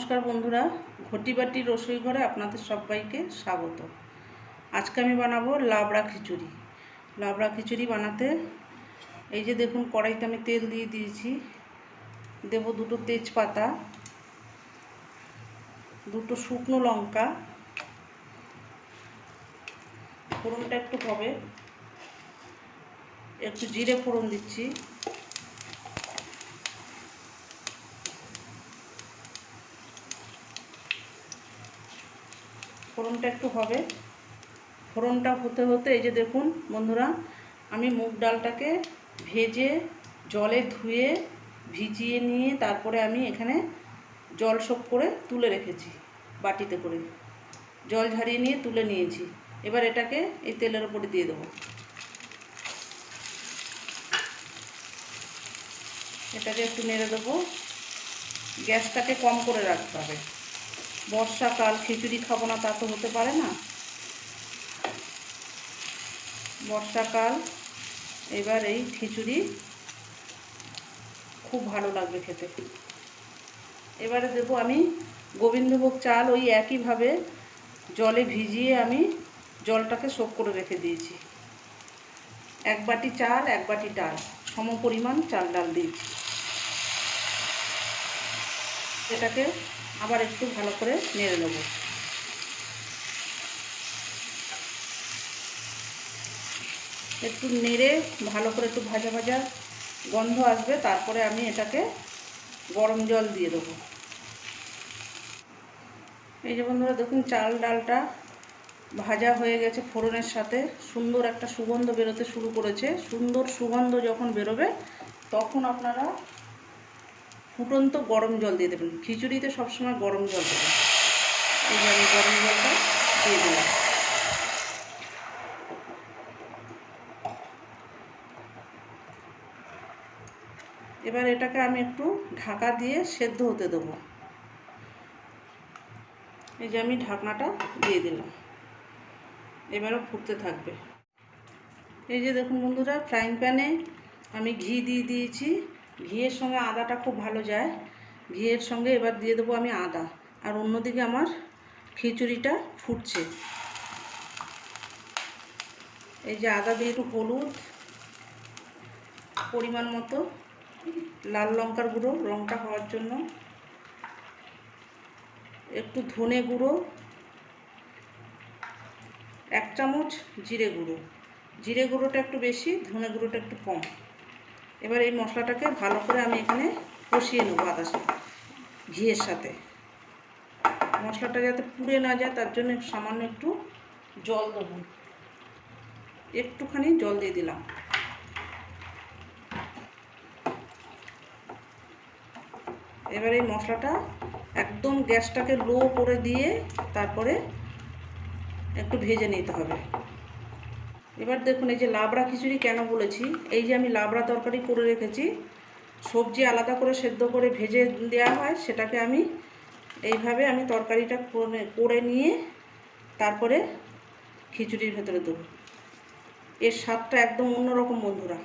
নমস্কার বন্ধুরা, ঘটি বাটির রসুই ঘরে আপনাদের সবাইকে স্বাগত। আজকে আমি বানাবো লাবড়া খিচুড়ি। লাবড়া খিচুড়ি বানাতে এই যে দেখুন, কড়াইতে আমি তেল দিয়ে দিয়েছি। দেব দুটো তেজপাতা, দুটো শুকনো লঙ্কা, ফোড়নটা একটু হবে, একটু জিরে ফোড়ন দিচ্ছি, ফোড়নটা একটু হবে। ফোড়নটা হতে হতে এই যে দেখুন বন্ধুরা, আমি মুগ ডালটাকে ভেজে জলে ধুয়ে ভিজিয়ে নিয়ে তারপরে আমি এখানে জল শোক করে তুলে রেখেছি। বাটিতে করে জল ঝারিয়ে নিয়ে তুলে নিয়েছি। এবার এটাকে এই তেলের উপরে দিয়ে দেবো। এটাকে একটু নেড়ে দেবো। গ্যাসটাকে কম করে রাখতে হবে। বর্ষাকাল, খিচুড়ি খাবো না তা তো হতে পারে না। বর্ষাকাল, এবার এই খিচুড়ি খুব ভালো লাগবে খেতে। এবারে দেবো আমি গোবিন্দভোগ চাল, ওই একইভাবে জলে ভিজিয়ে আমি জলটাকে সোক করে রেখে দিয়েছি। এক বাটি চাল, এক বাটি ডাল, সম পরিমাণ চাল ডাল দিয়েছি। এটাকে আবার একটু ভালো করে নেড়ে নেব। একটু নেড়ে ভালো করে একটু ভাজা ভাজা গন্ধ আসবে, তারপরে আমি এটাকে গরম জল দিয়ে দেবো। এই যে বন্ধুরা দেখুন, চাল ডালটা ভাজা হয়ে গেছে, ফোড়নের সাথে সুন্দর একটা সুগন্ধ বেরোতে শুরু করেছে। সুন্দর সুগন্ধ যখন বেরোবে তখন আপনারা ফুটন্ত গরম জল দিয়ে দেবেন। খিচুড়িতে সবসময় গরম জল দেবেন। এই যে আমি গরম জলটা দিয়ে দিলাম। এবার এটাকে আমি একটু ঢাকা দিয়ে সেদ্ধ হতে দেবো। এই যে আমি ঢাকনাটা দিয়ে দিলাম। এবারও ফুটতে থাকবে। এই যে দেখুন বন্ধুরা, ফ্রাইং প্যানে আমি ঘি দিয়ে দিয়েছি। ঘিয়ের সঙ্গে আদাটা খুব ভালো যায়। ঘিয়ের সঙ্গে এবার দিয়ে দেবো আমি আদা। আর অন্যদিকে আমার খিচুড়িটা ফুটছে। এই যে আদা দিয়ে একটু হলুদ, পরিমাণ মতো লাল লঙ্কার গুঁড়ো রঙটা হওয়ার জন্য, একটু ধনে গুঁড়ো, 1 চামচ জিরে গুঁড়ো। জিরে গুঁড়োটা একটু বেশি, ধনে গুঁড়োটা একটু কম। এবার এই মশলাটাকে ভালো করে আমি এখানে কষিয়ে নেবো আদার সাথে, ঘিয়ের সাথে। মশলাটা যাতে পুড়ে না যায় তার জন্য সামান্য একটু জল দেবো। একটুখানি জল দিয়ে দিলাম। এবার এই মশলাটা একদম গ্যাসটাকে লো করে দিয়ে তারপরে একটু ভেজে নিতে হবে। এবার দেখুন, এই যে লাবড়া খিচুড়ি কেন বলেছি, এই যে আমি লাবড়া তরকারি করে রেখেছি, সবজি আলাদা করে সেদ্ধ করে ভেজে দেওয়া হয়, সেটাকে আমি এইভাবে আমি তরকারিটা করে নিয়ে তারপরে খিচুড়ির ভেতরে দেবো। এর স্বাদটা একদম অন্যরকম বন্ধুরা,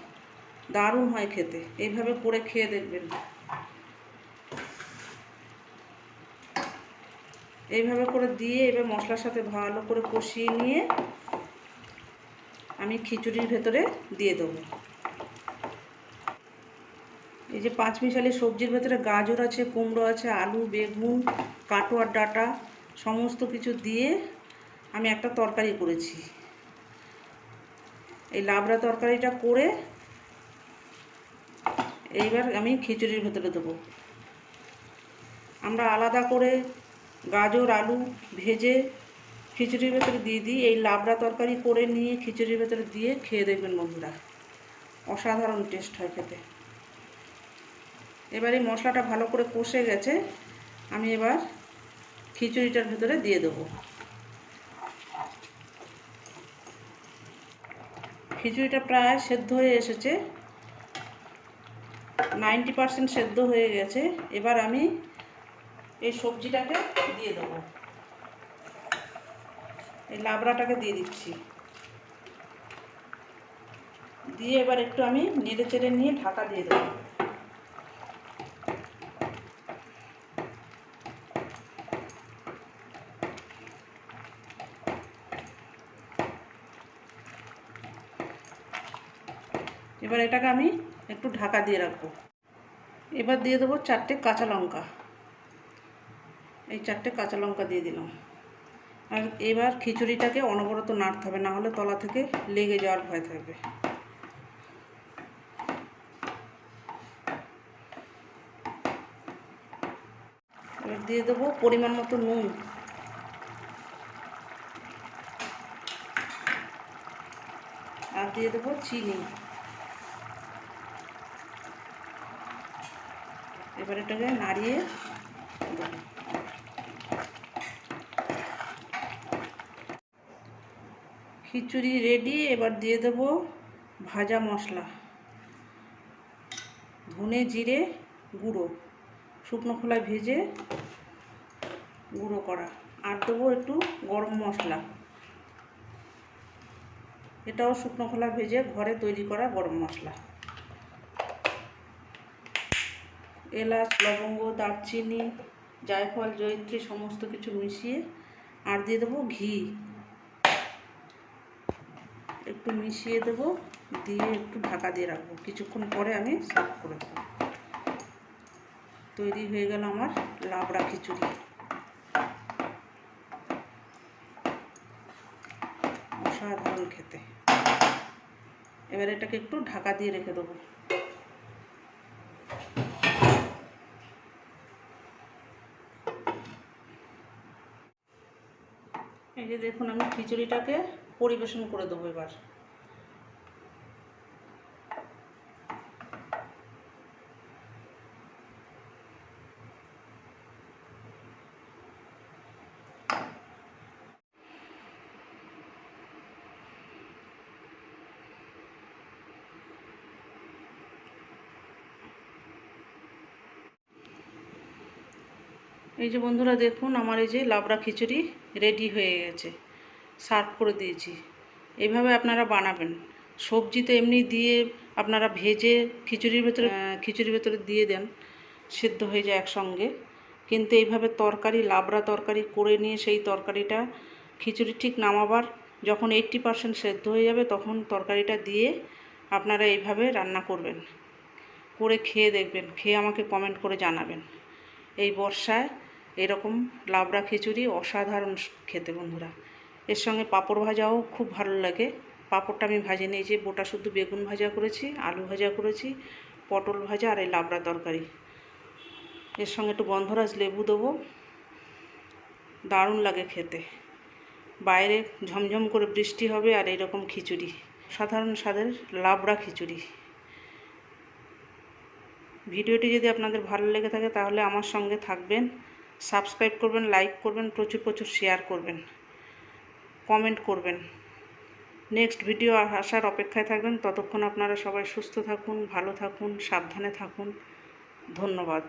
দারুণ হয় খেতে। এইভাবে করে খেয়ে দেখবেন। এইভাবে করে দিয়ে এবার মশলার সাথে ভালো করে কষিয়ে নিয়ে আমি খিচুড়ির ভেতরে দিয়ে দেবো। এই যে পাঁচমিশালি সবজির ভেতরে গাজর আছে, কুমড়ো আছে, আলু, বেগুন, কাটোয়ার ডাঁটা সমস্ত কিছু দিয়ে আমি একটা তরকারি করেছি। এই লাবড়া তরকারিটা করে এইবার আমি খিচুড়ির ভেতরে দেবো। আমরা আলাদা করে গাজর আলু ভেজে খিচুড়ির ভেতরে দিয়ে দিই। এই লাবড়া তরকারি করে নিয়ে খিচুড়ির ভেতরে দিয়ে খেয়ে দেখবেন বন্ধুরা, অসাধারণ টেস্ট হয় খেতে। এবার এই মশলাটা ভালো করে কষে গেছে, আমি এবার খিচুড়িটার ভেতরে দিয়ে দেবো। খিচুড়িটা প্রায় সেদ্ধ হয়ে এসেছে, 90% সেদ্ধ হয়ে গেছে। এবার আমি এই সবজিটাকে দিয়ে দেবো। এই লাবড়াটাকে দিয়ে দিচ্ছি। দিয়ে এবার একটু আমি নেড়ে চেড়ে নিয়ে ঢাকা দিয়ে দেবো। এবার এটাকে আমি একটু ঢাকা দিয়ে রাখবো। এবার দিয়ে দেবো 4টে কাঁচা লঙ্কা। এই 4টে কাঁচা লঙ্কা দিয়ে দিলাম। আর এবার খিচুড়িটাকে অনবরত নাড়তে হবে, না হলে তলা থেকে লেগে যাওয়ার ভয় থাকবে। এবার দিয়ে দেবো পরিমাণ মতো নুন। আর দিয়ে দেবো চিনি। এবার এটাকে নাড়িয়ে দেবো। খিচুড়ি রেডি। এবার দিয়ে দেবো ভাজা মশলা, ধনে জিরে গুঁড়ো, শুকনো খোলায় ভেজে গুঁড়ো করা। আর দেবো একটু গরম মশলা, এটাও শুকনো খোলা ভেজে ঘরে তৈরি করা গরম মশলা। এলাচ, লবঙ্গ, দারচিনি, জায়ফল, জয়িত্রী সমস্ত কিছু মিশিয়ে। আর দিয়ে দেবো ঘি, একটু মিশিয়ে দেবো, দিয়ে একটু ঢাকা দিয়ে রাখবো। কিছুক্ষণ পরে আমি সার্ভ করে দেবো। তৈরি হয়ে গেল আমার লাবড়া খিচুড়ি। অসাধারণ খেতে। এবার এটাকে একটু ঢাকা দিয়ে রেখে দেবো। এই যে দেখুন, আমি খিচুড়িটাকে পরিবেশন করে দেবো এবার। এই যে বন্ধুরা দেখুন, আমার এই যে লাবড়া খিচুড়ি রেডি হয়ে গেছে, সার্ভ করে দিয়েছি। এইভাবে আপনারা বানাবেন। সবজি তো এমনি দিয়ে আপনারা ভেজে খিচুড়ির ভেতরে দিয়ে দেন, সেদ্ধ হয়ে যায় একসঙ্গে। কিন্তু এইভাবে তরকারি, লাবড়া তরকারি করে নিয়ে সেই তরকারিটা খিচুড়ি ঠিক নামাবার যখন 80% সেদ্ধ হয়ে যাবে, তখন তরকারিটা দিয়ে আপনারা এইভাবে রান্না করবেন, করে খেয়ে দেখবেন, খেয়ে আমাকে কমেন্ট করে জানাবেন। এই বর্ষায় এরকম লাবড়া খিচুড়ি অসাধারণ খেতে বন্ধুরা। এর সঙ্গে পাঁপড় ভাজাও খুব ভালো লাগে। পাঁপড়টা আমি ভাজে নিয়েছি, গোটা শুদ্ধ বেগুন ভাজা করেছি, আলু ভাজা করেছি, পটল ভাজা আর এই লাবড়া তরকারি। এর সঙ্গে একটু গন্ধরাজ লেবু দেবো, দারুণ লাগে খেতে। বাইরে ঝমঝম করে বৃষ্টি হবে আর এইরকম খিচুড়ি, সাধারণ স্বাদের লাবড়া খিচুড়ি। ভিডিওটি যদি আপনাদের ভালো লেগে থাকে তাহলে আমার সঙ্গে থাকবেন, সাবস্ক্রাইব করবেন, লাইক করবেন, প্রচুর প্রচুর শেয়ার করবেন, কমেন্ট করবেন। নেক্সট ভিডিও আসার অপেক্ষায় থাকবেন। ততক্ষণ আপনারা সবাই সুস্থ থাকুন, ভালো থাকুন, সাবধানে থাকুন। ধন্যবাদ।